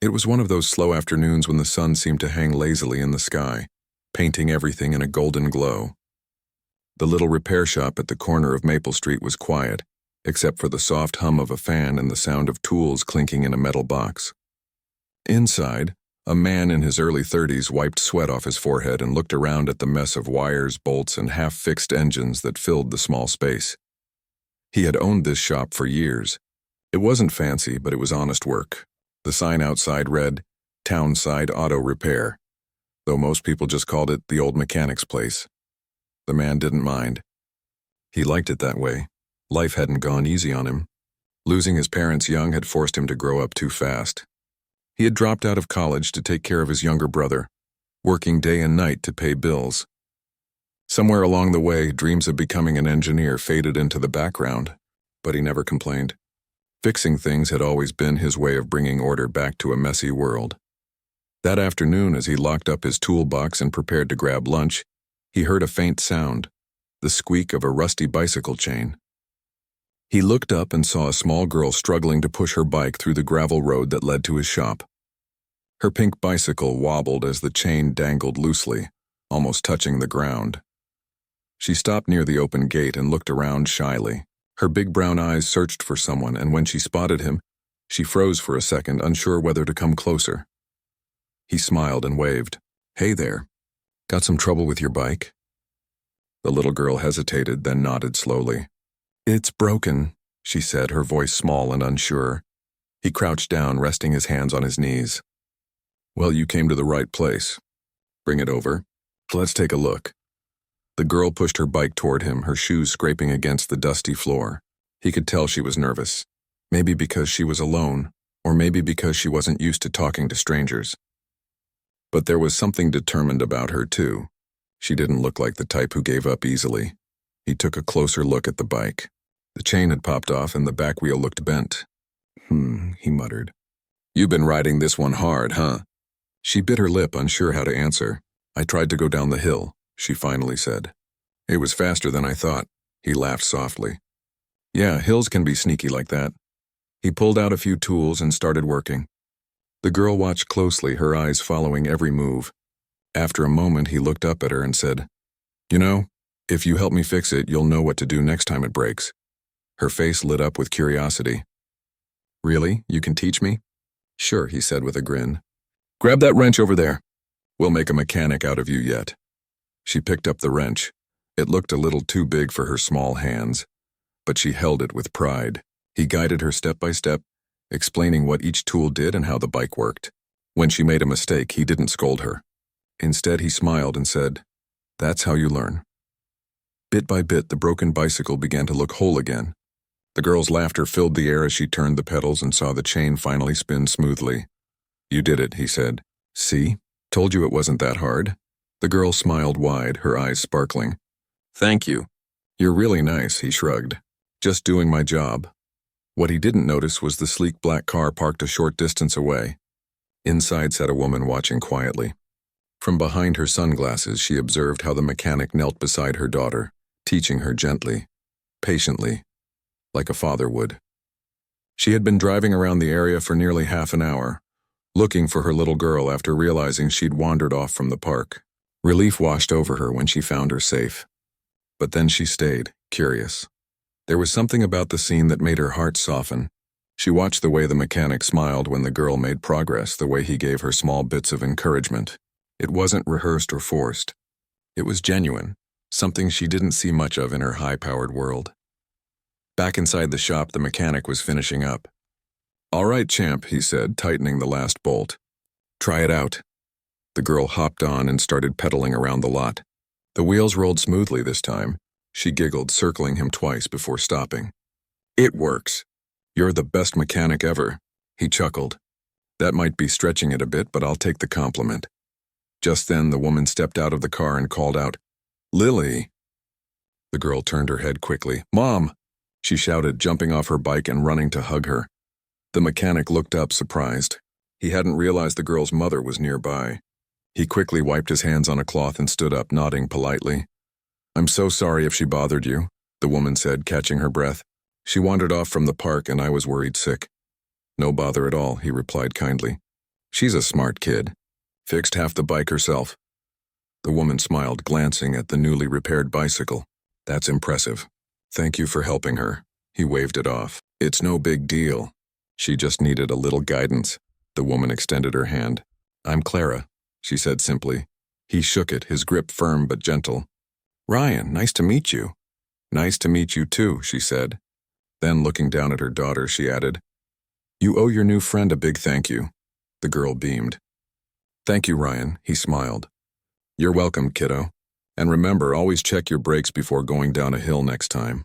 It was one of those slow afternoons when the sun seemed to hang lazily in the sky, painting everything in a golden glow. The little repair shop at the corner of Maple Street was quiet, except for the soft hum of a fan and the sound of tools clinking in a metal box. Inside, a man in his early 30s wiped sweat off his forehead and looked around at the mess of wires, bolts, and half-fixed engines that filled the small space. He had owned this shop for years. It wasn't fancy, but it was honest work. The sign outside read, "Townside Auto Repair," though most people just called it the old mechanic's place. The man didn't mind. He liked it that way. Life hadn't gone easy on him. Losing his parents young had forced him to grow up too fast. He had dropped out of college to take care of his younger brother, working day and night to pay bills. Somewhere along the way, dreams of becoming an engineer faded into the background, but he never complained. Fixing things had always been his way of bringing order back to a messy world. That afternoon, as he locked up his toolbox and prepared to grab lunch, he heard a faint sound, the squeak of a rusty bicycle chain. He looked up and saw a small girl struggling to push her bike through the gravel road that led to his shop. Her pink bicycle wobbled as the chain dangled loosely, almost touching the ground. She stopped near the open gate and looked around shyly. Her big brown eyes searched for someone, and when she spotted him, she froze for a second, unsure whether to come closer. He smiled and waved. "Hey there. Got some trouble with your bike?" The little girl hesitated, then nodded slowly. "It's broken," she said, her voice small and unsure. He crouched down, resting his hands on his knees. "Well, you came to the right place. Bring it over. Let's take a look." The girl pushed her bike toward him, her shoes scraping against the dusty floor. He could tell she was nervous. Maybe because she was alone, or maybe because she wasn't used to talking to strangers. But there was something determined about her, too. She didn't look like the type who gave up easily. He took a closer look at the bike. The chain had popped off and the back wheel looked bent. He muttered. "You've been riding this one hard, huh?" She bit her lip, unsure how to answer. "I tried to go down the hill," she finally said. "It was faster than I thought." He laughed softly. "Yeah, hills can be sneaky like that." He pulled out a few tools and started working. The girl watched closely, her eyes following every move. After a moment, he looked up at her and said, "You know, if you help me fix it, you'll know what to do next time it breaks." Her face lit up with curiosity. "Really? You can teach me?" "Sure," he said with a grin. "Grab that wrench over there. We'll make a mechanic out of you yet." She picked up the wrench. It looked a little too big for her small hands, but she held it with pride. He guided her step by step, explaining what each tool did and how the bike worked. When she made a mistake, he didn't scold her. Instead, he smiled and said, "That's how you learn." Bit by bit, the broken bicycle began to look whole again. The girl's laughter filled the air as she turned the pedals and saw the chain finally spin smoothly. "You did it," he said. "See? Told you it wasn't that hard." The girl smiled wide, her eyes sparkling. "Thank you. You're really nice," he shrugged. "Just doing my job." What he didn't notice was the sleek black car parked a short distance away. Inside sat a woman watching quietly. From behind her sunglasses, she observed how the mechanic knelt beside her daughter, teaching her gently, patiently, like a father would. She had been driving around the area for nearly half an hour, looking for her little girl after realizing she'd wandered off from the park. Relief washed over her when she found her safe. But then she stayed, curious. There was something about the scene that made her heart soften. She watched the way the mechanic smiled when the girl made progress, the way he gave her small bits of encouragement. It wasn't rehearsed or forced. It was genuine, something she didn't see much of in her high-powered world. Back inside the shop, the mechanic was finishing up. "All right, champ," he said, tightening the last bolt. "Try it out." The girl hopped on and started pedaling around the lot. The wheels rolled smoothly this time. She giggled, circling him twice before stopping. "It works. You're the best mechanic ever." He chuckled. "That might be stretching it a bit, but I'll take the compliment." Just then, the woman stepped out of the car and called out, "Lily." The girl turned her head quickly. "Mom!" she shouted, jumping off her bike and running to hug her. The mechanic looked up, surprised. He hadn't realized the girl's mother was nearby. He quickly wiped his hands on a cloth and stood up, nodding politely. "I'm so sorry if she bothered you," the woman said, catching her breath. "She wandered off from the park and I was worried sick." "No bother at all," he replied kindly. She's a smart kid. Fixed half the bike herself. The woman smiled, glancing at the newly repaired bicycle. That's impressive. Thank you for helping her. He waved it off. It's no big deal. She just needed a little guidance. The woman extended her hand. I'm Clara, she said simply. He shook it, his grip firm but gentle. Ryan, nice to meet you. Nice to meet you too, she said. Then, looking down at her daughter, she added, You owe your new friend a big thank you. The girl beamed. Thank you, Ryan, he smiled. You're welcome, kiddo. And remember, always check your brakes before going down a hill next time.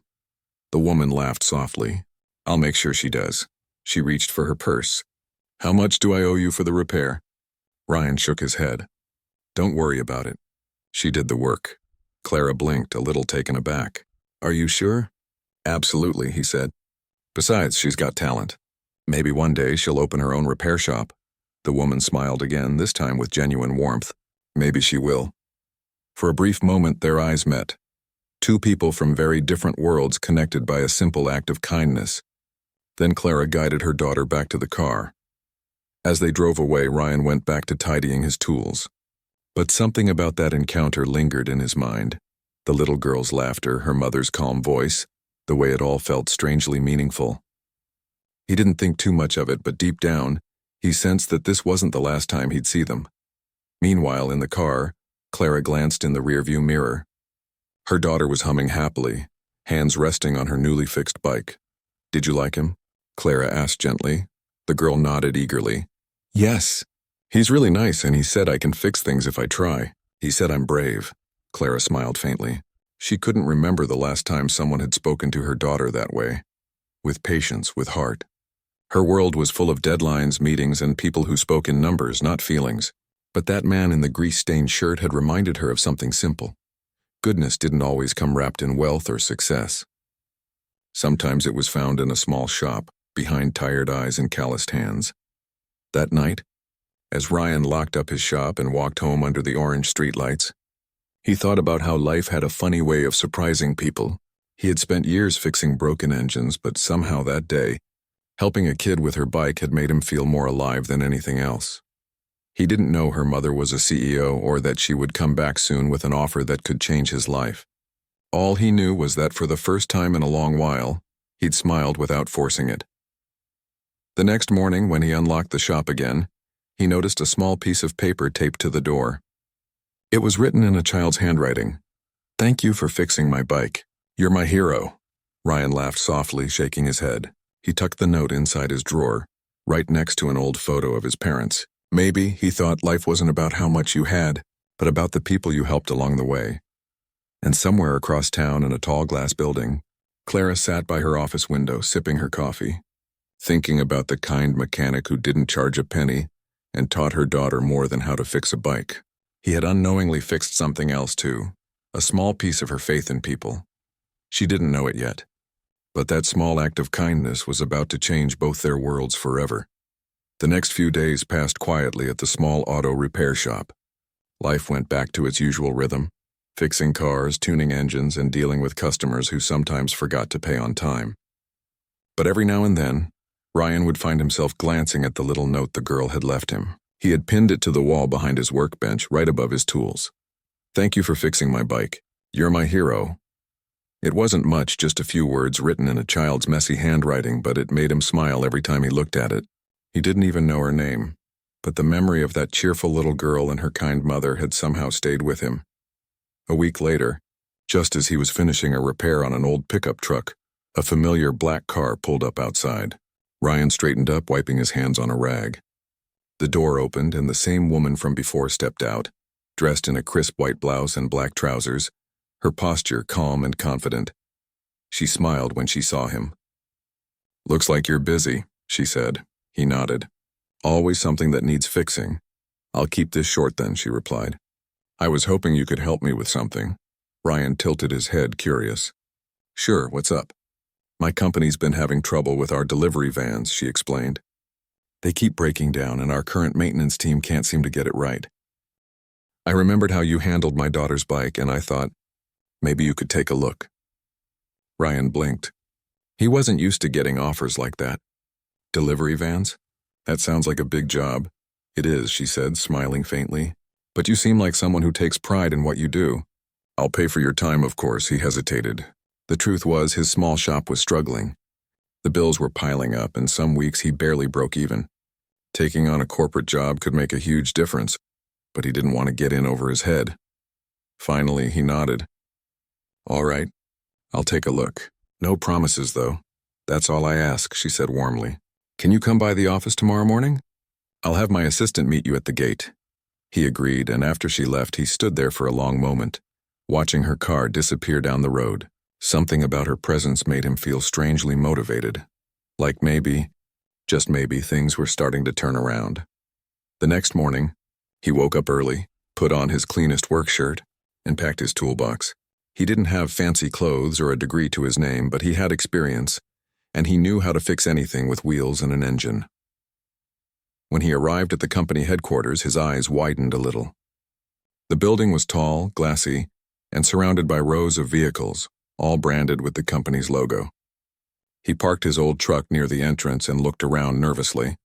The woman laughed softly. I'll make sure she does. She reached for her purse. How much do I owe you for the repair? Ryan shook his head. Don't worry about it. She did the work. Clara blinked, a little taken aback. Are you sure? Absolutely, he said. Besides, she's got talent. Maybe one day she'll open her own repair shop. The woman smiled again, this time with genuine warmth. Maybe she will. For a brief moment, their eyes met. Two people from very different worlds connected by a simple act of kindness. Then Clara guided her daughter back to the car. As they drove away, Ryan went back to tidying his tools. But something about that encounter lingered in his mind. The little girl's laughter, her mother's calm voice, the way it all felt strangely meaningful. He didn't think too much of it, but deep down, he sensed that this wasn't the last time he'd see them. Meanwhile, in the car, Clara glanced in the rearview mirror. Her daughter was humming happily, hands resting on her newly fixed bike. Did you like him? Clara asked gently. The girl nodded eagerly. Yes. He's really nice, and he said I can fix things if I try. He said I'm brave. Clara smiled faintly. She couldn't remember the last time someone had spoken to her daughter that way. With patience, with heart. Her world was full of deadlines, meetings, and people who spoke in numbers, not feelings. But that man in the grease-stained shirt had reminded her of something simple. Goodness didn't always come wrapped in wealth or success. Sometimes it was found in a small shop, behind tired eyes and calloused hands. That night, as Ryan locked up his shop and walked home under the orange streetlights, he thought about how life had a funny way of surprising people. He had spent years fixing broken engines, but somehow that day, helping a kid with her bike had made him feel more alive than anything else. He didn't know her mother was a CEO or that she would come back soon with an offer that could change his life. All he knew was that for the first time in a long while, he'd smiled without forcing it. The next morning, when he unlocked the shop again, he noticed a small piece of paper taped to the door. It was written in a child's handwriting. Thank you for fixing my bike. You're my hero. Ryan laughed softly, shaking his head. He tucked the note inside his drawer, right next to an old photo of his parents. Maybe, he thought, life wasn't about how much you had, but about the people you helped along the way. And somewhere across town in a tall glass building, Clara sat by her office window, sipping her coffee, thinking about the kind mechanic who didn't charge a penny and taught her daughter more than how to fix a bike. He had unknowingly fixed something else too, a small piece of her faith in people. She didn't know it yet, but that small act of kindness was about to change both their worlds forever. The next few days passed quietly at the small auto repair shop. Life went back to its usual rhythm, fixing cars, tuning engines, and dealing with customers who sometimes forgot to pay on time. But every now and then, Ryan would find himself glancing at the little note the girl had left him. He had pinned it to the wall behind his workbench, right above his tools. Thank you for fixing my bike. You're my hero. It wasn't much, just a few words written in a child's messy handwriting, but it made him smile every time he looked at it. He didn't even know her name, but the memory of that cheerful little girl and her kind mother had somehow stayed with him. A week later, just as he was finishing a repair on an old pickup truck, a familiar black car pulled up outside. Ryan straightened up, wiping his hands on a rag. The door opened and the same woman from before stepped out, dressed in a crisp white blouse and black trousers, her posture calm and confident. She smiled when she saw him. Looks like you're busy, she said. He nodded. Always something that needs fixing. I'll keep this short then, she replied. I was hoping you could help me with something. Ryan tilted his head, curious. Sure, what's up? My company's been having trouble with our delivery vans, she explained. They keep breaking down and our current maintenance team can't seem to get it right. I remembered how you handled my daughter's bike and I thought, maybe you could take a look. Ryan blinked. He wasn't used to getting offers like that. Delivery vans? That sounds like a big job. "It is," she said, smiling faintly. "But you seem like someone who takes pride in what you do." "I'll pay for your time, of course," he hesitated. The truth was, his small shop was struggling. The bills were piling up, and some weeks he barely broke even. Taking on a corporate job could make a huge difference, but he didn't want to get in over his head. Finally, he nodded. "All right, I'll take a look. No promises, though. That's all I ask," she said warmly. "Can you come by the office tomorrow morning? I'll have my assistant meet you at the gate." He agreed, and after she left, he stood there for a long moment, watching her car disappear down the road. Something about her presence made him feel strangely motivated. Like maybe, just maybe, things were starting to turn around. The next morning, he woke up early, put on his cleanest work shirt, and packed his toolbox. He didn't have fancy clothes or a degree to his name, but he had experience, and he knew how to fix anything with wheels and an engine. When he arrived at the company headquarters, his eyes widened a little. The building was tall, glassy, and surrounded by rows of vehicles, all branded with the company's logo. He parked his old truck near the entrance and looked around nervously.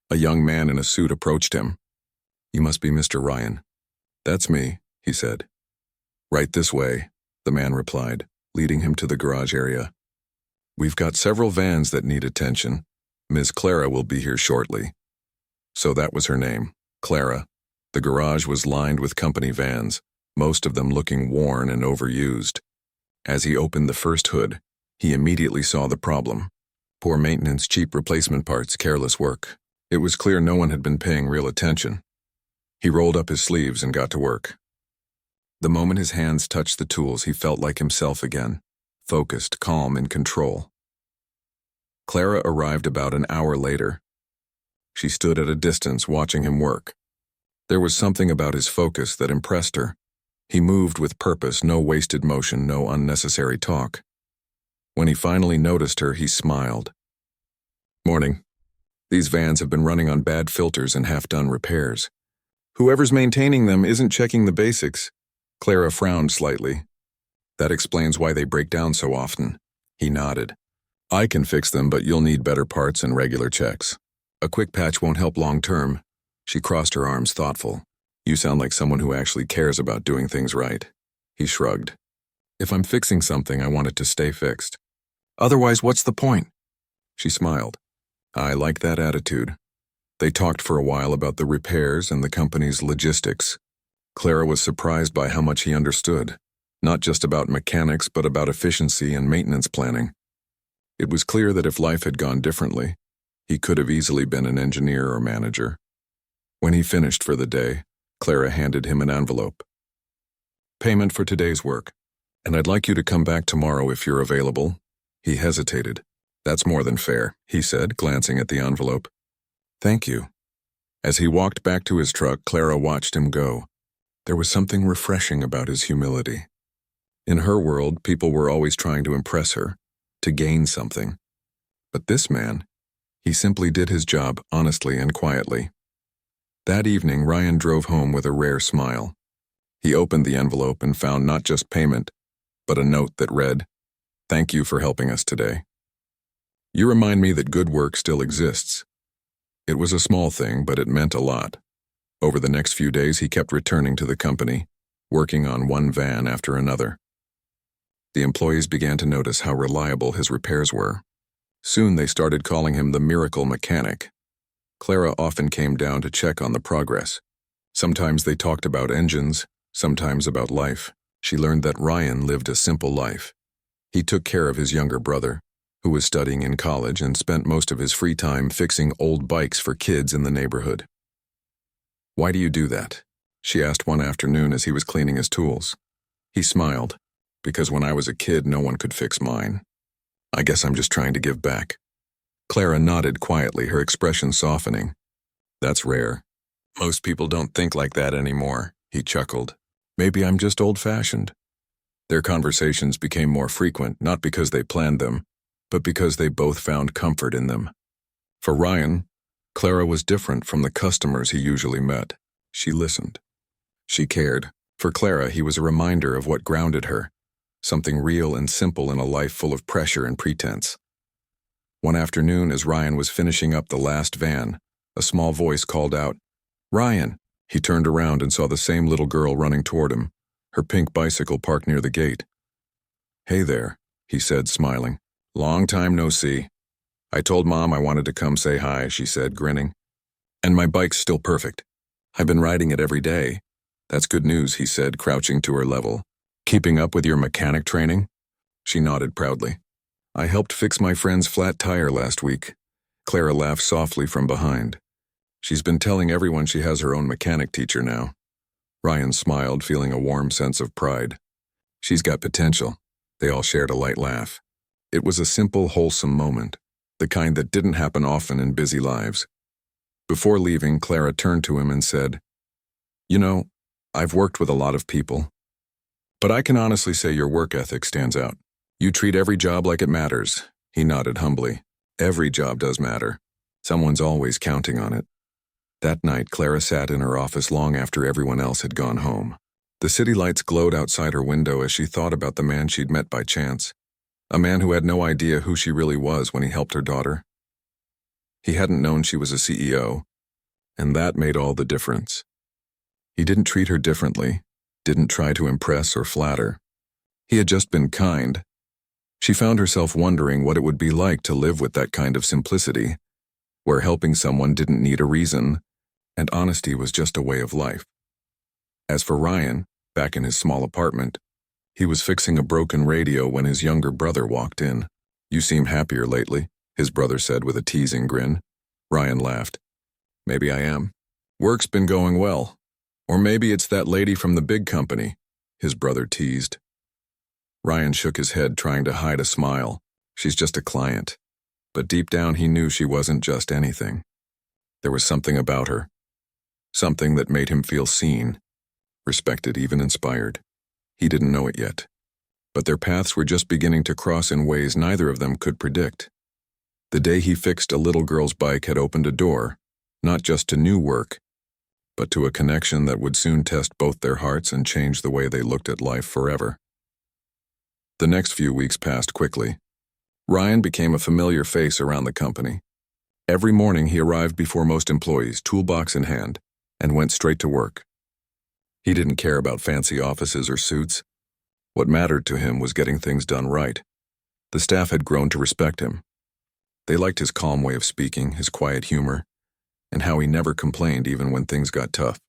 A young man in a suit approached him. "You must be Mr. Ryan." "That's me," he said. "Right this way," the man replied, leading him to the garage area. "We've got several vans that need attention. Ms. Clara will be here shortly." So that was her name, Clara. The garage was lined with company vans, most of them looking worn and overused. As he opened the first hood, he immediately saw the problem. Poor maintenance, cheap replacement parts, careless work. It was clear no one had been paying real attention. He rolled up his sleeves and got to work. The moment his hands touched the tools, he felt like himself again, focused, calm, in control. Clara arrived about an hour later. She stood at a distance watching him work. There was something about his focus that impressed her. He moved with purpose, no wasted motion, no unnecessary talk. When he finally noticed her, he smiled. "Morning. These vans have been running on bad filters and half-done repairs. Whoever's maintaining them isn't checking the basics." Clara frowned slightly. "That explains why they break down so often." He nodded. "I can fix them, but you'll need better parts and regular checks. A quick patch won't help long-term." She crossed her arms, thoughtful. "You sound like someone who actually cares about doing things right." He shrugged. "If I'm fixing something, I want it to stay fixed. Otherwise, what's the point?" She smiled. "I like that attitude." They talked for a while about the repairs and the company's logistics. Clara was surprised by how much he understood, not just about mechanics, but about efficiency and maintenance planning. It was clear that if life had gone differently, he could have easily been an engineer or manager. When he finished for the day, Clara handed him an envelope. "Payment for today's work, and I'd like you to come back tomorrow if you're available." He hesitated. "That's more than fair," he said, glancing at the envelope. "Thank you." As he walked back to his truck, Clara watched him go. There was something refreshing about his humility. In her world, people were always trying to impress her, to gain something. But this man, he simply did his job honestly and quietly. That evening, Ryan drove home with a rare smile. He opened the envelope and found not just payment, but a note that read, "Thank you for helping us today. You remind me that good work still exists." It was a small thing, but it meant a lot. Over the next few days, he kept returning to the company, working on one van after another. The employees began to notice how reliable his repairs were. Soon they started calling him the miracle mechanic. Clara often came down to check on the progress. Sometimes they talked about engines, sometimes about life. She learned that Ryan lived a simple life. He took care of his younger brother, who was studying in college, and spent most of his free time fixing old bikes for kids in the neighborhood. "Why do you do that?" she asked one afternoon as he was cleaning his tools. He smiled. "Because when I was a kid, no one could fix mine. I guess I'm just trying to give back." Clara nodded quietly, her expression softening. "That's rare. Most people don't think like that anymore," he chuckled. "Maybe I'm just old-fashioned." Their conversations became more frequent, not because they planned them, but because they both found comfort in them. For Ryan, Clara was different from the customers he usually met. She listened. She cared. For Clara, he was a reminder of what grounded her, something real and simple in a life full of pressure and pretense. One afternoon, as Ryan was finishing up the last van, a small voice called out, Ryan. He turned around and saw the same little girl running toward him, her pink bicycle parked near the gate. "Hey there," he said, smiling. "Long time no see." "I told Mom I wanted to come say hi," she said, grinning. "And my bike's still perfect. I've been riding it every day." "That's good news," he said, crouching to her level. "Keeping up with your mechanic training?" She nodded proudly. "I helped fix my friend's flat tire last week." Clara laughed softly from behind. "She's been telling everyone she has her own mechanic teacher now." Ryan smiled, feeling a warm sense of pride. "She's got potential." They all shared a light laugh. It was a simple, wholesome moment, the kind that didn't happen often in busy lives. Before leaving, Clara turned to him and said, "You know, I've worked with a lot of people, but I can honestly say your work ethic stands out. You treat every job like it matters." He nodded humbly. "Every job does matter. Someone's always counting on it." That night, Clara sat in her office long after everyone else had gone home. The city lights glowed outside her window as she thought about the man she'd met by chance, a man who had no idea who she really was when he helped her daughter. He hadn't known she was a CEO, and that made all the difference. He didn't treat her differently, didn't try to impress or flatter. He had just been kind. She found herself wondering what it would be like to live with that kind of simplicity, where helping someone didn't need a reason, and honesty was just a way of life. As for Ryan, back in his small apartment, he was fixing a broken radio when his younger brother walked in. "You seem happier lately," his brother said with a teasing grin. Ryan laughed. "Maybe I am. Work's been going well. Or maybe it's that lady from the big company," his brother teased. Ryan shook his head, trying to hide a smile. "She's just a client." But deep down he knew she wasn't just anything. There was something about her. Something that made him feel seen, respected, even inspired. He didn't know it yet. But their paths were just beginning to cross in ways neither of them could predict. The day he fixed a little girl's bike had opened a door, not just to new work, but to a connection that would soon test both their hearts and change the way they looked at life forever. The next few weeks passed quickly. Ryan became a familiar face around the company. Every morning he arrived before most employees, toolbox in hand, and went straight to work. He didn't care about fancy offices or suits. What mattered to him was getting things done right. The staff had grown to respect him. They liked his calm way of speaking, his quiet humor, and how he never complained even when things got tough.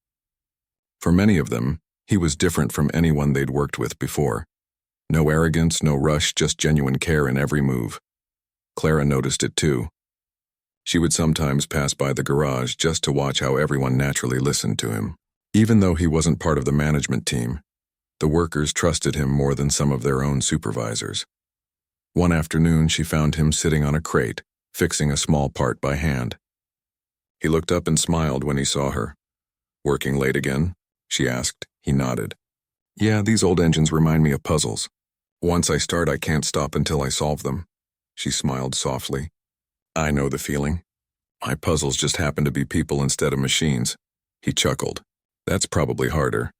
For many of them, he was different from anyone they'd worked with before. No arrogance, no rush, just genuine care in every move. Clara noticed it too. She would sometimes pass by the garage just to watch how everyone naturally listened to him. Even though he wasn't part of the management team, the workers trusted him more than some of their own supervisors. One afternoon, she found him sitting on a crate, fixing a small part by hand. He looked up and smiled when he saw her. "Working late again?" she asked. He nodded. "Yeah, these old engines remind me of puzzles. Once I start, I can't stop until I solve them." She smiled softly. "I know the feeling. My puzzles just happen to be people instead of machines." He chuckled. "That's probably harder."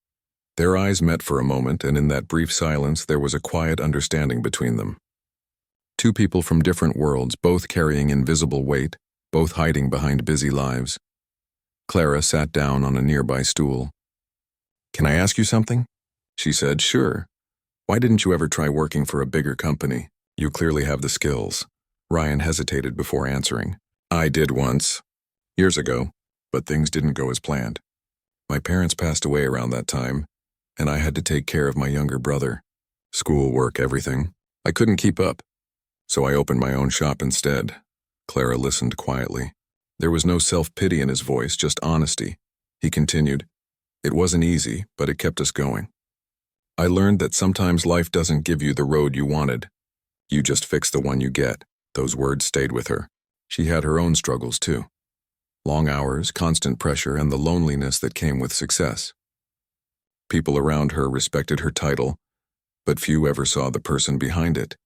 Their eyes met for a moment, and in that brief silence there was a quiet understanding between them. Two people from different worlds, both carrying invisible weight, both hiding behind busy lives. Clara sat down on a nearby stool. "Can I ask you something?" She said, "Sure. Why didn't you ever try working for a bigger company? You clearly have the skills." Ryan hesitated before answering. "I did once, years ago, but things didn't go as planned. My parents passed away around that time, and I had to take care of my younger brother. School, work, everything. I couldn't keep up, so I opened my own shop instead." Clara listened quietly. There was no self-pity in his voice, just honesty. He continued, "It wasn't easy, but it kept us going. I learned that sometimes life doesn't give you the road you wanted. You just fix the one you get." Those words stayed with her. She had her own struggles too. Long hours, constant pressure, and the loneliness that came with success. People around her respected her title, but few ever saw the person behind it.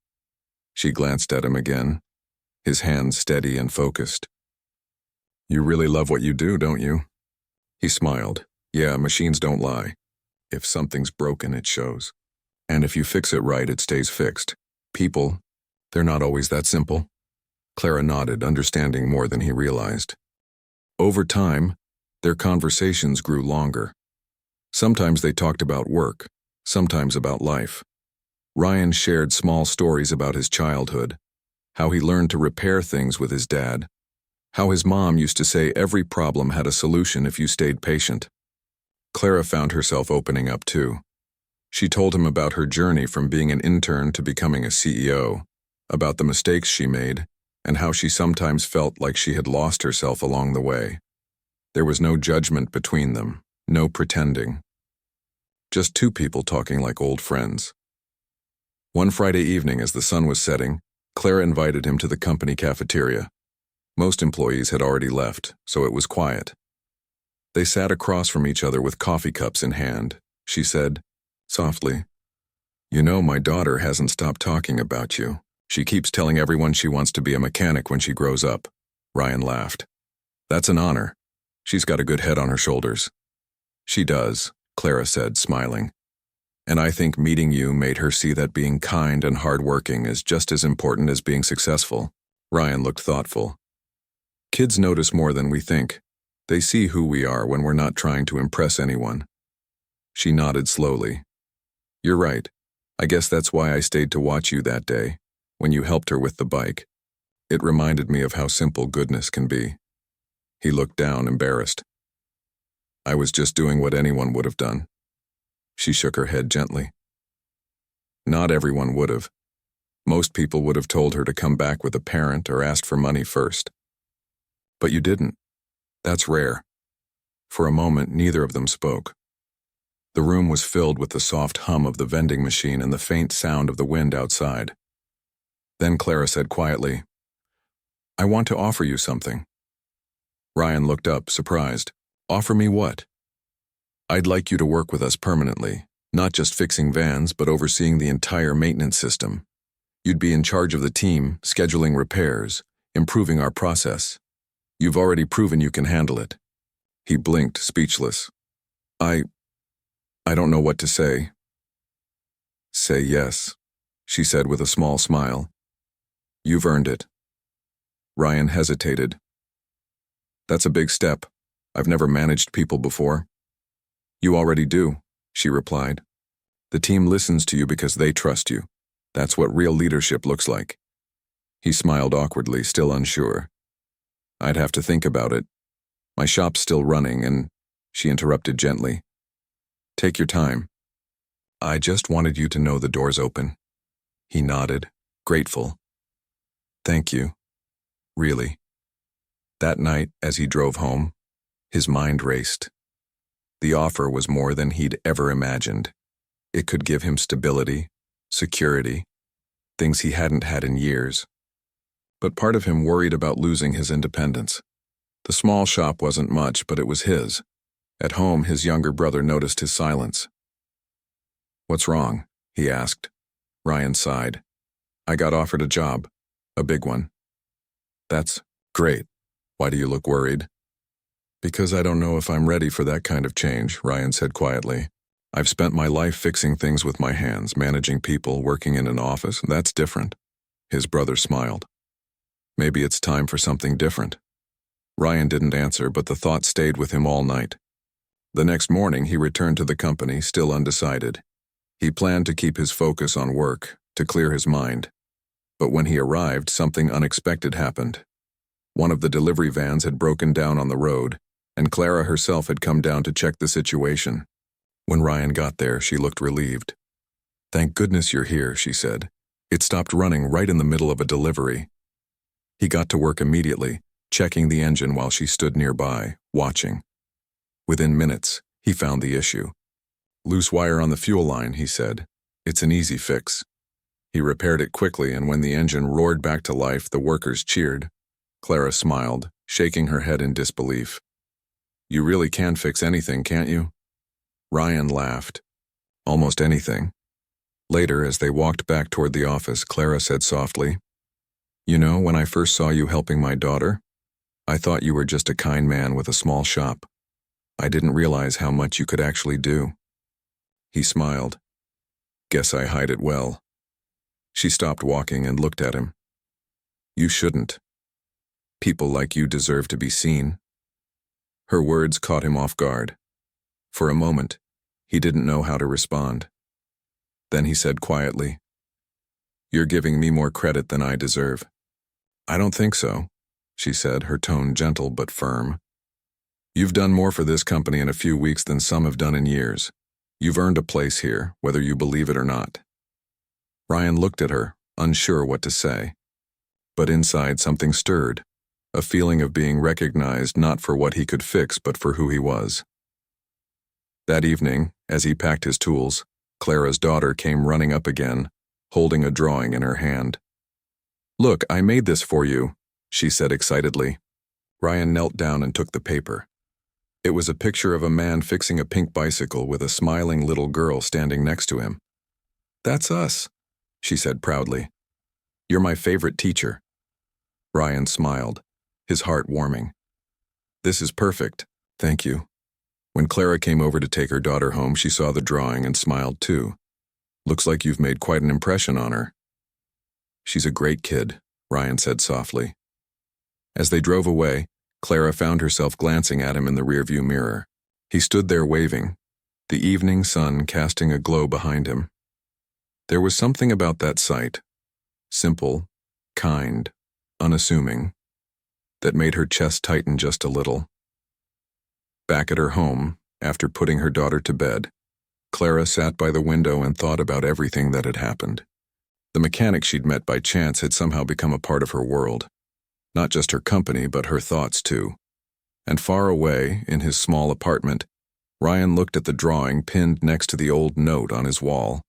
She glanced at him again, his hands steady and focused. "You really love what you do, don't you?" He smiled. "Yeah, machines don't lie. If something's broken, it shows. And if you fix it right, it stays fixed. People, they're not always that simple." Clara nodded, understanding more than he realized. Over time, Their conversations grew longer. Sometimes they talked about work, sometimes about life. Ryan shared small stories about his childhood, how he learned to repair things with his dad, how his mom used to say every problem had a solution if you stayed patient. Clara found herself opening up too. She told him about her journey from being an intern to becoming a CEO, about the mistakes she made, and how she sometimes felt like she had lost herself along the way. There was no judgment between them, no pretending. Just two people talking like old friends. One Friday evening as the sun was setting, Clara invited him to the company cafeteria. Most employees had already left, so it was quiet. They sat across from each other with coffee cups in hand. She said, softly, "You know, my daughter hasn't stopped talking about you. She keeps telling everyone she wants to be a mechanic when she grows up." Ryan laughed. "That's an honor. She's got a good head on her shoulders." "She does," Clara said, smiling. "And I think meeting you made her see that being kind and hardworking is just as important as being successful." Ryan looked thoughtful. "Kids notice more than we think. They see who we are when we're not trying to impress anyone." She nodded slowly. "You're right. I guess that's why I stayed to watch you that day, when you helped her with the bike. It reminded me of how simple goodness can be." He looked down, embarrassed. "I was just doing what anyone would have done." She shook her head gently. "Not everyone would have. Most people would have told her to come back with a parent or asked for money first. But you didn't. That's rare." For a moment, neither of them spoke. The room was filled with the soft hum of the vending machine and the faint sound of the wind outside. Then Clara said quietly, "I want to offer you something." Ryan looked up, surprised. "Offer me what?" "I'd like you to work with us permanently, not just fixing vans, but overseeing the entire maintenance system. You'd be in charge of the team, scheduling repairs, improving our process. You've already proven you can handle it." He blinked, speechless. I don't know what to say." "Say yes," she said with a small smile. "You've earned it." Ryan hesitated. "That's a big step. I've never managed people before." "You already do," she replied. "The team listens to you because they trust you. That's what real leadership looks like." He smiled awkwardly, still unsure. "I'd have to think about it. My shop's still running and—" She interrupted gently. "Take your time. I just wanted you to know the door's open." He nodded, grateful. "Thank you. Really." That night, as he drove home, his mind raced. The offer was more than he'd ever imagined. It could give him stability, security, things he hadn't had in years. But part of him worried about losing his independence. The small shop wasn't much, but it was his. At home, his younger brother noticed his silence. "What's wrong?" he asked. Ryan sighed. "I got offered a job. A big one." "That's great. Why do you look worried?" "Because I don't know if I'm ready for that kind of change," Ryan said quietly. "I've spent my life fixing things with my hands, managing people, working in an office. That's different." His brother smiled. "Maybe it's time for something different." Ryan didn't answer, but the thought stayed with him all night. The next morning, he returned to the company, still undecided. He planned to keep his focus on work, to clear his mind. But when he arrived, something unexpected happened. One of the delivery vans had broken down on the road, and Clara herself had come down to check the situation. When Ryan got there, she looked relieved. "Thank goodness you're here," she said. "It stopped running right in the middle of a delivery." He got to work immediately, checking the engine while she stood nearby, watching. Within minutes, he found the issue. "Loose wire on the fuel line," he said. "It's an easy fix." He repaired it quickly, and when the engine roared back to life, the workers cheered. Clara smiled, shaking her head in disbelief. "You really can fix anything, can't you?" Ryan laughed. "Almost anything." Later, as they walked back toward the office, Clara said softly, "You know, when I first saw you helping my daughter, I thought you were just a kind man with a small shop. I didn't realize how much you could actually do." He smiled. "Guess I hide it well." She stopped walking and looked at him. "You shouldn't. People like you deserve to be seen." Her words caught him off guard. For a moment, he didn't know how to respond. Then he said quietly, "You're giving me more credit than I deserve." "I don't think so," she said, her tone gentle but firm. "You've done more for this company in a few weeks than some have done in years. You've earned a place here, whether you believe it or not." Ryan looked at her, unsure what to say. But inside something stirred, a feeling of being recognized not for what he could fix but for who he was. That evening, as he packed his tools, Clara's daughter came running up again, holding a drawing in her hand. "Look, I made this for you," she said excitedly. Ryan knelt down and took the paper. It was a picture of a man fixing a pink bicycle with a smiling little girl standing next to him. "That's us," she said proudly. "You're my favorite teacher." Ryan smiled, his heart warming. "This is perfect, thank you." When Clara came over to take her daughter home, she saw the drawing and smiled too. "Looks like you've made quite an impression on her." "She's a great kid," Ryan said softly. As they drove away, Clara found herself glancing at him in the rearview mirror. He stood there waving, the evening sun casting a glow behind him. There was something about that sight, simple, kind, unassuming, that made her chest tighten just a little. Back at her home, after putting her daughter to bed, Clara sat by the window and thought about everything that had happened. The mechanic she'd met by chance had somehow become a part of her world. Not just her company, but her thoughts too. And far away, in his small apartment, Ryan looked at the drawing pinned next to the old note on his wall.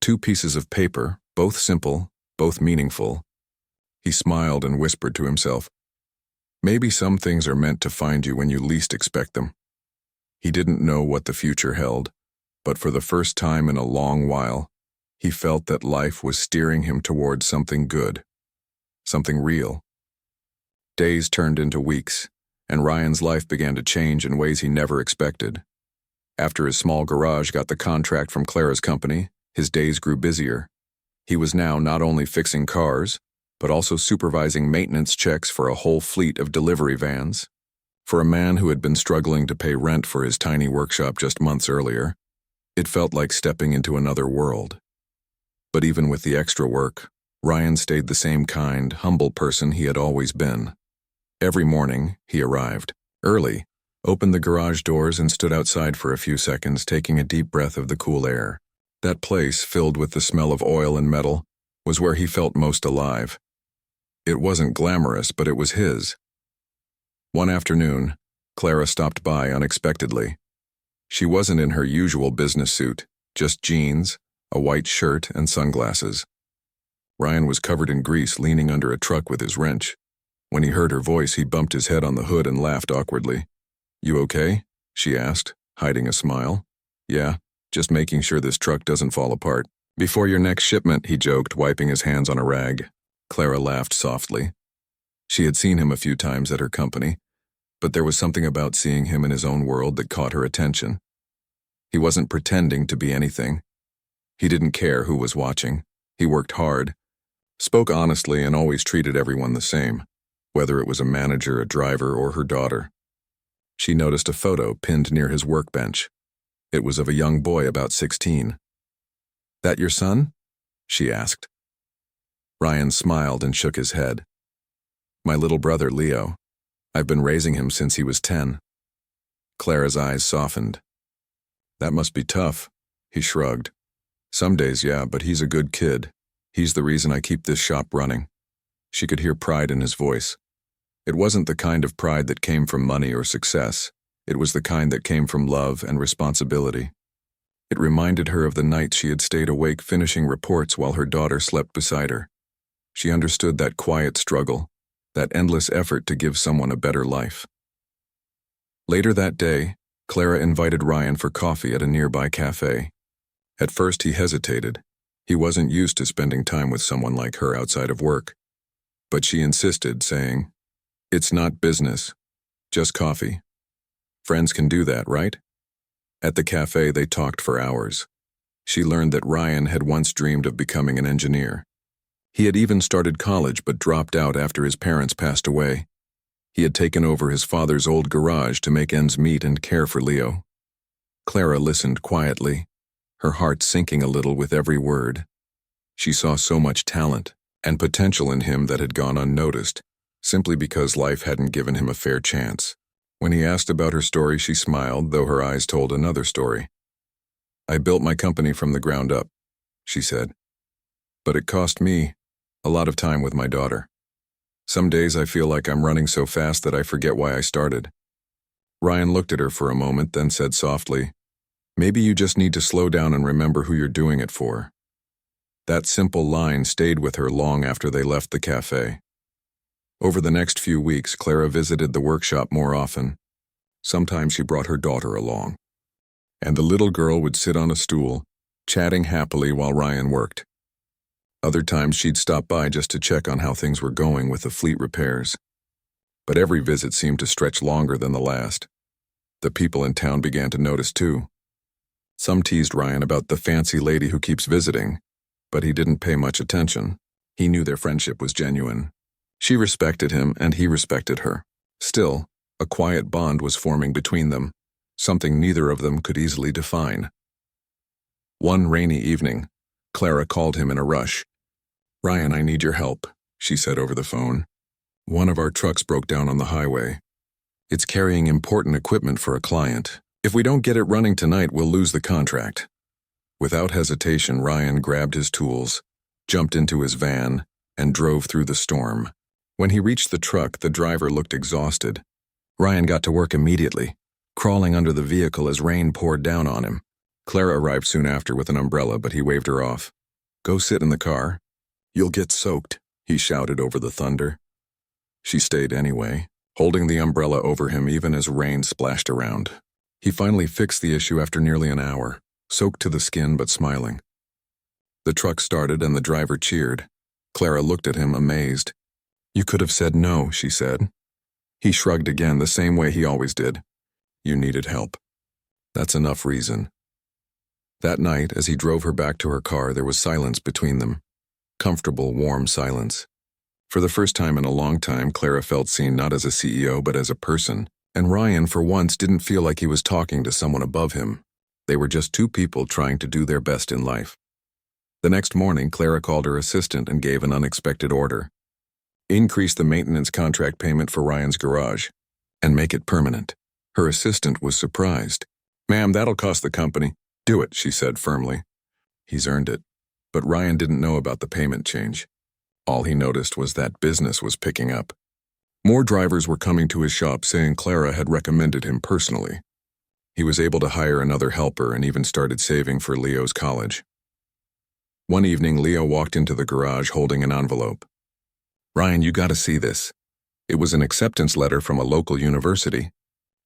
2 pieces of paper, both simple, both meaningful. He smiled and whispered to himself, "Maybe some things are meant to find you when you least expect them." He didn't know what the future held, but for the first time in a long while, he felt that life was steering him towards something good, something real. Days turned into weeks, and Ryan's life began to change in ways he never expected. After his small garage got the contract from Clara's company, his days grew busier. He was now not only fixing cars, but also supervising maintenance checks for a whole fleet of delivery vans. For a man who had been struggling to pay rent for his tiny workshop just months earlier, it felt like stepping into another world. But even with the extra work, Ryan stayed the same kind, humble person he had always been. Every morning, he arrived early, opened the garage doors and stood outside for a few seconds, taking a deep breath of the cool air. That place, filled with the smell of oil and metal, was where he felt most alive. It wasn't glamorous, but it was his. One afternoon, Clara stopped by unexpectedly. She wasn't in her usual business suit, just jeans, a white shirt, and sunglasses. Ryan was covered in grease, leaning under a truck with his wrench. When he heard her voice, he bumped his head on the hood and laughed awkwardly. "You okay?" she asked, hiding a smile. "Yeah, just making sure this truck doesn't fall apart. Before your next shipment," he joked, wiping his hands on a rag. Clara laughed softly. She had seen him a few times at her company, but there was something about seeing him in his own world that caught her attention. He wasn't pretending to be anything. He didn't care who was watching. He worked hard, spoke honestly, and always treated everyone the same, whether it was a manager, a driver, or her daughter. She noticed a photo pinned near his workbench. It was of a young boy about 16. "That your son?" she asked. Ryan smiled and shook his head. "My little brother, Leo. I've been raising him since he was 10. Clara's eyes softened. "That must be tough," he shrugged. "Some days, yeah, but he's a good kid. He's the reason I keep this shop running." She could hear pride in his voice. It wasn't the kind of pride that came from money or success. It was the kind that came from love and responsibility. It reminded her of the nights she had stayed awake finishing reports while her daughter slept beside her. She understood that quiet struggle, that endless effort to give someone a better life. Later that day, Clara invited Ryan for coffee at a nearby cafe. At first he hesitated. He wasn't used to spending time with someone like her outside of work. But she insisted, saying, "It's not business, just coffee. Friends can do that, right?" At the cafe, they talked for hours. She learned that Ryan had once dreamed of becoming an engineer. He had even started college but dropped out after his parents passed away. He had taken over his father's old garage to make ends meet and care for Leo. Clara listened quietly, her heart sinking a little with every word. She saw so much talent and potential in him that had gone unnoticed, simply because life hadn't given him a fair chance. When he asked about her story, she smiled, though her eyes told another story. "I built my company from the ground up," she said. "But it cost me a lot of time with my daughter. Some days I feel like I'm running so fast that I forget why I started." Ryan looked at her for a moment, then said softly, "Maybe you just need to slow down and remember who you're doing it for." That simple line stayed with her long after they left the cafe. Over the next few weeks, Clara visited the workshop more often. Sometimes she brought her daughter along, and the little girl would sit on a stool, chatting happily while Ryan worked. Other times she'd stop by just to check on how things were going with the fleet repairs. But every visit seemed to stretch longer than the last. The people in town began to notice too. Some teased Ryan about the fancy lady who keeps visiting, but he didn't pay much attention. He knew their friendship was genuine. She respected him and he respected her. Still, a quiet bond was forming between them, something neither of them could easily define. One rainy evening, Clara called him in a rush. "Ryan, I need your help," she said over the phone. "One of our trucks broke down on the highway. It's carrying important equipment for a client. If we don't get it running tonight, we'll lose the contract." Without hesitation, Ryan grabbed his tools, jumped into his van, and drove through the storm. When he reached the truck, the driver looked exhausted. Ryan got to work immediately, crawling under the vehicle as rain poured down on him. Clara arrived soon after with an umbrella, but he waved her off. "Go sit in the car. You'll get soaked," he shouted over the thunder. She stayed anyway, holding the umbrella over him even as rain splashed around. He finally fixed the issue after nearly an hour, soaked to the skin but smiling. The truck started and the driver cheered. Clara looked at him, amazed. "You could have said no," she said. He shrugged again, the same way he always did. "You needed help. That's enough reason." That night, as he drove her back to her car, there was silence between them. Comfortable, warm silence. For the first time in a long time, Clara felt seen not as a CEO but as a person, and Ryan, for once, didn't feel like he was talking to someone above him. They were just two people trying to do their best in life. The next morning, Clara called her assistant and gave an unexpected order. Increase the maintenance contract payment for Ryan's garage, and make it permanent. Her assistant was surprised. "Ma'am, that'll cost the company." "Do it," she said firmly. He's earned it. But Ryan didn't know about the payment change. All he noticed was that business was picking up. More drivers were coming to his shop saying Clara had recommended him personally. He was able to hire another helper and even started saving for Leo's college. One evening, Leo walked into the garage holding an envelope. "Ryan, you gotta see this." It was an acceptance letter from a local university.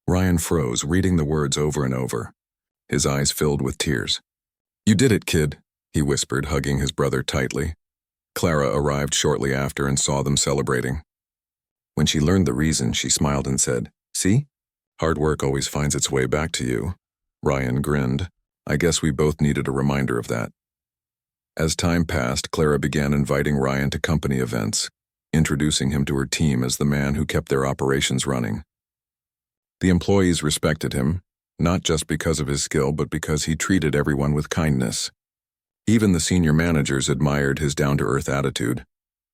Ryan froze, reading the words over and over. His eyes filled with tears. "You did it, kid," he whispered, hugging his brother tightly. Clara arrived shortly after and saw them celebrating. When she learned the reason, she smiled and said, "See? Hard work always finds its way back to you." Ryan grinned. "I guess we both needed a reminder of that." As time passed, Clara began inviting Ryan to company events, introducing him to her team as the man who kept their operations running. The employees respected him, not just because of his skill, but because he treated everyone with kindness. Even the senior managers admired his down-to-earth attitude.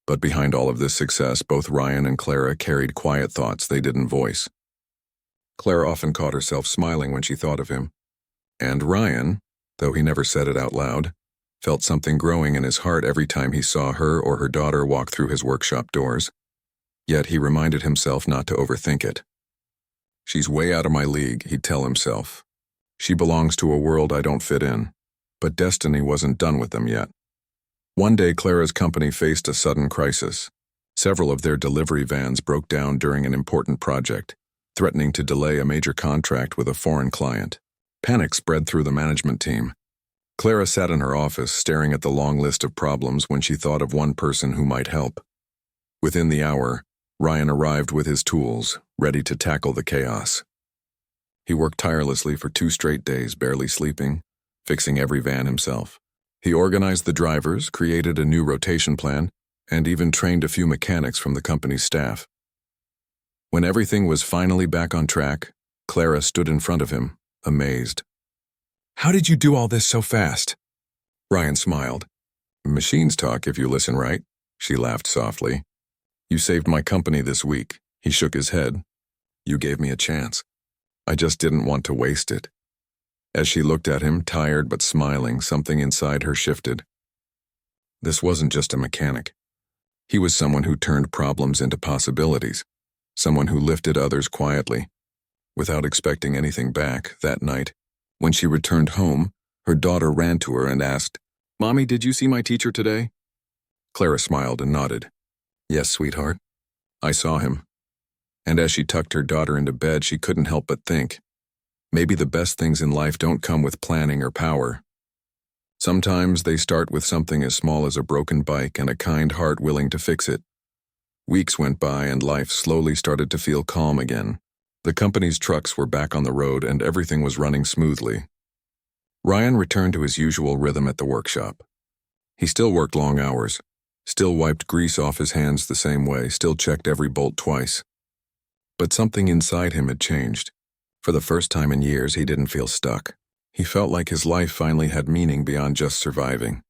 But behind all of this success, both Ryan and Clara carried quiet thoughts they didn't voice. Clara often caught herself smiling when she thought of him. And Ryan, though he never said it out loud, felt something growing in his heart every time he saw her or her daughter walk through his workshop doors. Yet he reminded himself not to overthink it. "She's way out of my league," he'd tell himself. "She belongs to a world I don't fit in." But destiny wasn't done with them yet. One day, Clara's company faced a sudden crisis. Several of their delivery vans broke down during an important project, threatening to delay a major contract with a foreign client. Panic spread through the management team. Clara sat in her office, staring at the long list of problems when she thought of one person who might help. Within the hour, Ryan arrived with his tools, ready to tackle the chaos. He worked tirelessly for 2 straight days, barely sleeping, fixing every van himself. He organized the drivers, created a new rotation plan, and even trained a few mechanics from the company's staff. When everything was finally back on track, Clara stood in front of him, amazed. "How did you do all this so fast?" Ryan smiled. "Machines talk if you listen right," she laughed softly. "You saved my company this week." He shook his head. "You gave me a chance. I just didn't want to waste it." As she looked at him, tired but smiling, something inside her shifted. This wasn't just a mechanic. He was someone who turned problems into possibilities, someone who lifted others quietly. Without expecting anything back, that night, when she returned home, her daughter ran to her and asked, "Mommy, did you see my teacher today?" Clara smiled and nodded. "Yes, sweetheart. I saw him." And as she tucked her daughter into bed, she couldn't help but think, maybe the best things in life don't come with planning or power. Sometimes they start with something as small as a broken bike and a kind heart willing to fix it. Weeks went by and life slowly started to feel calm again. The company's trucks were back on the road and everything was running smoothly. Ryan returned to his usual rhythm at the workshop. He still worked long hours, still wiped grease off his hands the same way, still checked every bolt twice. But something inside him had changed. For the first time in years, he didn't feel stuck. He felt like his life finally had meaning beyond just surviving.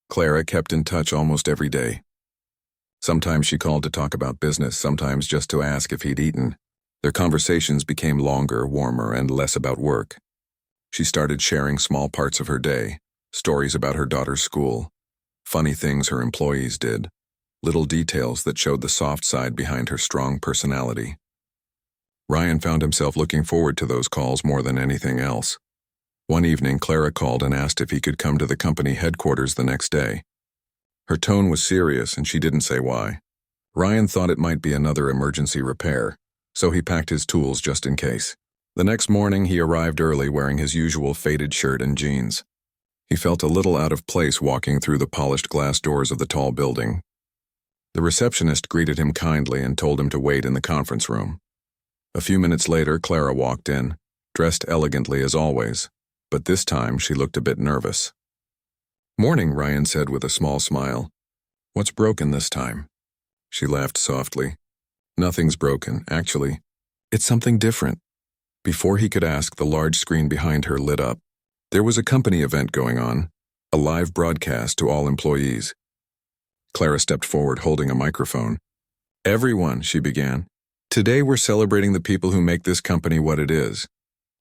Clara kept in touch almost every day. Sometimes she called to talk about business, sometimes just to ask if he'd eaten. Their conversations became longer, warmer, and less about work. She started sharing small parts of her day, stories about her daughter's school, funny things her employees did, little details that showed the soft side behind her strong personality. Ryan found himself looking forward to those calls more than anything else. One evening, Clara called and asked if he could come to the company headquarters the next day. Her tone was serious and she didn't say why. Ryan thought it might be another emergency repair, so he packed his tools just in case. The next morning, he arrived early wearing his usual faded shirt and jeans. He felt a little out of place walking through the polished glass doors of the tall building. The receptionist greeted him kindly and told him to wait in the conference room. A few minutes later, Clara walked in, dressed elegantly as always, but this time she looked a bit nervous. "Morning," Ryan said with a small smile. "What's broken this time?" She laughed softly. "Nothing's broken, actually. It's something different." Before he could ask, the large screen behind her lit up. There was a company event going on, a live broadcast to all employees. Clara stepped forward holding a microphone. "Everyone," she began. "Today we're celebrating the people who make this company what it is.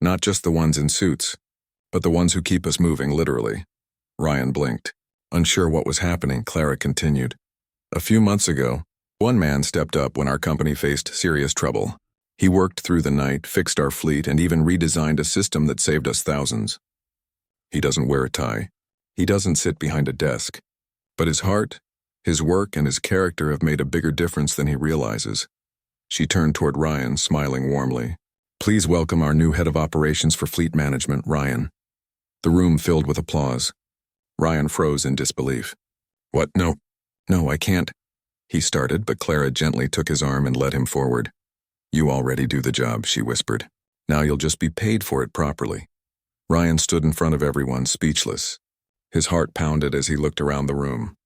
Not just the ones in suits, but the ones who keep us moving, literally." Ryan blinked. Unsure what was happening, Clara continued. "A few months ago, one man stepped up when our company faced serious trouble. He worked through the night, fixed our fleet, and even redesigned a system that saved us thousands. He doesn't wear a tie. He doesn't sit behind a desk. But his heart, his work, and his character have made a bigger difference than he realizes." She turned toward Ryan, smiling warmly. "Please welcome our new head of operations for fleet management, Ryan." The room filled with applause. Ryan froze in disbelief. "What? No, I can't." He started, but Clara gently took his arm and led him forward. "You already do the job," she whispered. "Now you'll just be paid for it properly." Ryan stood in front of everyone, speechless. His heart pounded as he looked around the room.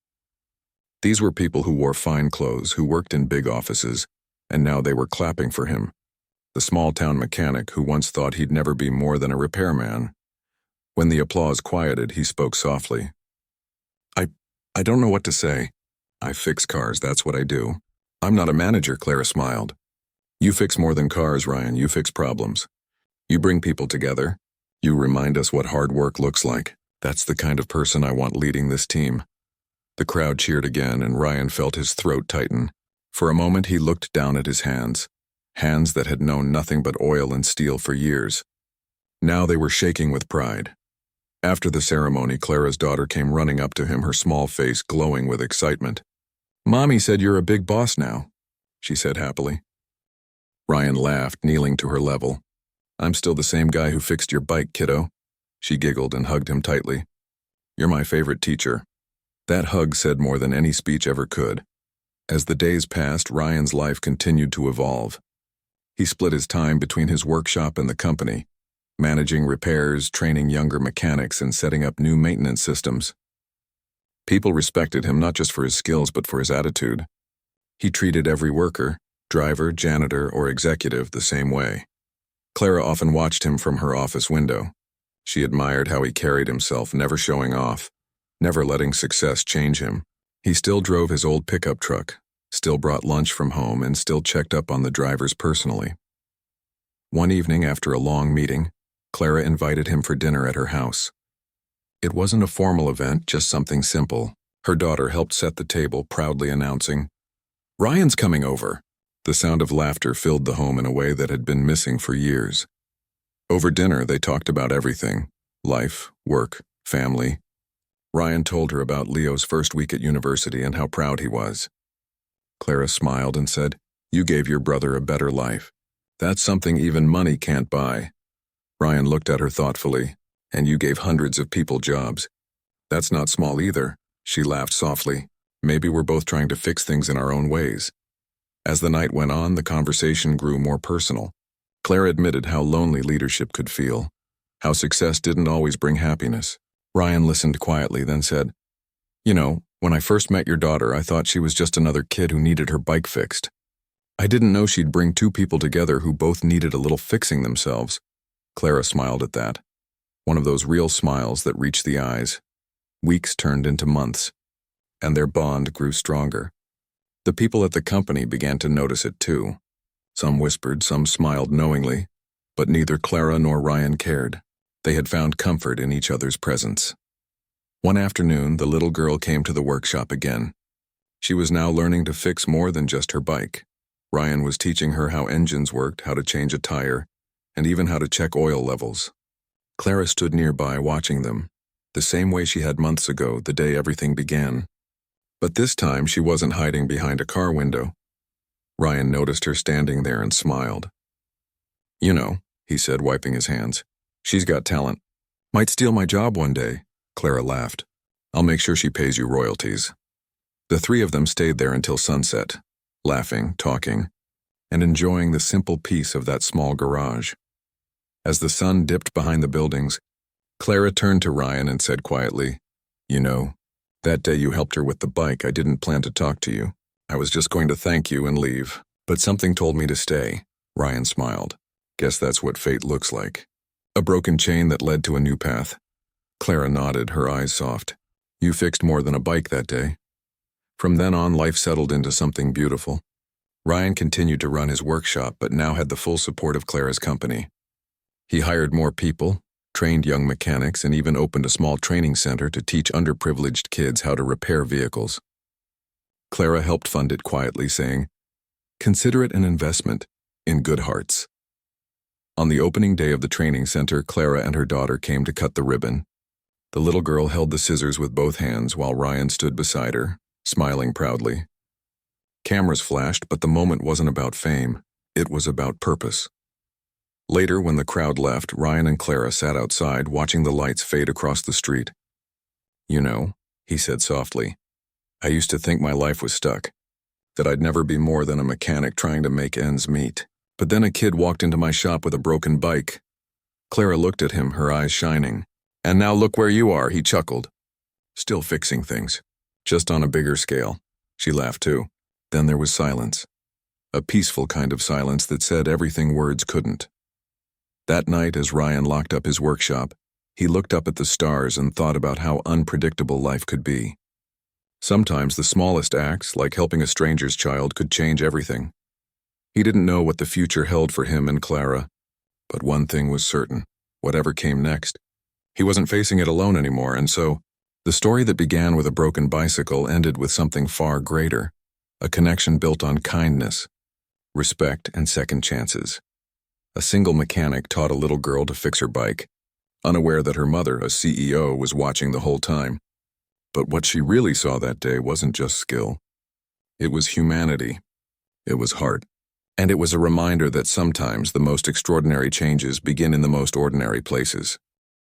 These were people who wore fine clothes, who worked in big offices, and now they were clapping for him. The small-town mechanic who once thought he'd never be more than a repairman. When the applause quieted, he spoke softly. I don't know what to say. I fix cars, that's what I do." "I'm not a manager," Clara smiled. "You fix more than cars, Ryan. You fix problems. You bring people together. You remind us what hard work looks like. That's the kind of person I want leading this team." The crowd cheered again, and Ryan felt his throat tighten. For a moment, he looked down at his hands that had known nothing but oil and steel for years. Now they were shaking with pride. After the ceremony, Clara's daughter came running up to him, her small face glowing with excitement. "Mommy said you're a big boss now," she said happily. Ryan laughed, kneeling to her level. "I'm still the same guy who fixed your bike, kiddo." She giggled and hugged him tightly. "You're my favorite teacher." That hug said more than any speech ever could. As the days passed, Ryan's life continued to evolve. He split his time between his workshop and the company, managing repairs, training younger mechanics, and setting up new maintenance systems. People respected him not just for his skills but for his attitude. He treated every worker, driver, janitor, or executive the same way. Clara often watched him from her office window. She admired how he carried himself, never showing off, never letting success change him. He still drove his old pickup truck, still brought lunch from home, and still checked up on the drivers personally. One evening after a long meeting, Clara invited him for dinner at her house. It wasn't a formal event, just something simple. Her daughter helped set the table, proudly announcing, "Ryan's coming over." The sound of laughter filled the home in a way that had been missing for years. Over dinner, they talked about everything: life, work, family. Ryan told her about Leo's first week at university and how proud he was. Clara smiled and said, "You gave your brother a better life. That's something even money can't buy." Ryan looked at her thoughtfully. "And you gave hundreds of people jobs. That's not small either." She laughed softly. "Maybe we're both trying to fix things in our own ways." As the night went on, the conversation grew more personal. Clara admitted how lonely leadership could feel, how success didn't always bring happiness. Ryan listened quietly, then said, "You know, when I first met your daughter, I thought she was just another kid who needed her bike fixed. I didn't know she'd bring two people together who both needed a little fixing themselves." Clara smiled at that. One of those real smiles that reach the eyes. Weeks turned into months, and their bond grew stronger. The people at the company began to notice it too. Some whispered, some smiled knowingly, but neither Clara nor Ryan cared. They had found comfort in each other's presence. One afternoon, the little girl came to the workshop again. She was now learning to fix more than just her bike. Ryan was teaching her how engines worked, how to change a tire, and even how to check oil levels. Clara stood nearby watching them, the same way she had months ago, the day everything began. But this time she wasn't hiding behind a car window. Ryan noticed her standing there and smiled. "You know," he said, wiping his hands, "she's got talent. Might steal my job one day." Clara laughed. "I'll make sure she pays you royalties." The three of them stayed there until sunset, laughing, talking, and enjoying the simple peace of that small garage. As the sun dipped behind the buildings, Clara turned to Ryan and said quietly, "You know, that day you helped her with the bike, I didn't plan to talk to you. I was just going to thank you and leave, but something told me to stay." Ryan smiled. "Guess that's what fate looks like. A broken chain that led to a new path." Clara nodded, her eyes soft. "You fixed more than a bike that day." From then on, life settled into something beautiful. Ryan continued to run his workshop, but now had the full support of Clara's company. He hired more people, trained young mechanics, and even opened a small training center to teach underprivileged kids how to repair vehicles. Clara helped fund it quietly, saying, "Consider it an investment in good hearts." On the opening day of the training center, Clara and her daughter came to cut the ribbon. The little girl held the scissors with both hands while Ryan stood beside her, smiling proudly. Cameras flashed, but the moment wasn't about fame. It was about purpose. Later, when the crowd left, Ryan and Clara sat outside, watching the lights fade across the street. "You know," he said softly, "I used to think my life was stuck, that I'd never be more than a mechanic trying to make ends meet. But then a kid walked into my shop with a broken bike." Clara looked at him, her eyes shining. "And now look where you are," he chuckled. "Still fixing things, just on a bigger scale." She laughed too. Then there was silence. A peaceful kind of silence that said everything words couldn't. That night, as Ryan locked up his workshop, he looked up at the stars and thought about how unpredictable life could be. Sometimes the smallest acts, like helping a stranger's child, could change everything. He didn't know what the future held for him and Clara, but one thing was certain: whatever came next, he wasn't facing it alone anymore, and so, the story that began with a broken bicycle ended with something far greater, a connection built on kindness, respect, and second chances. A single mechanic taught a little girl to fix her bike, unaware that her mother, a CEO, was watching the whole time. But what she really saw that day wasn't just skill. It was humanity. It was heart. And it was a reminder that sometimes the most extraordinary changes begin in the most ordinary places.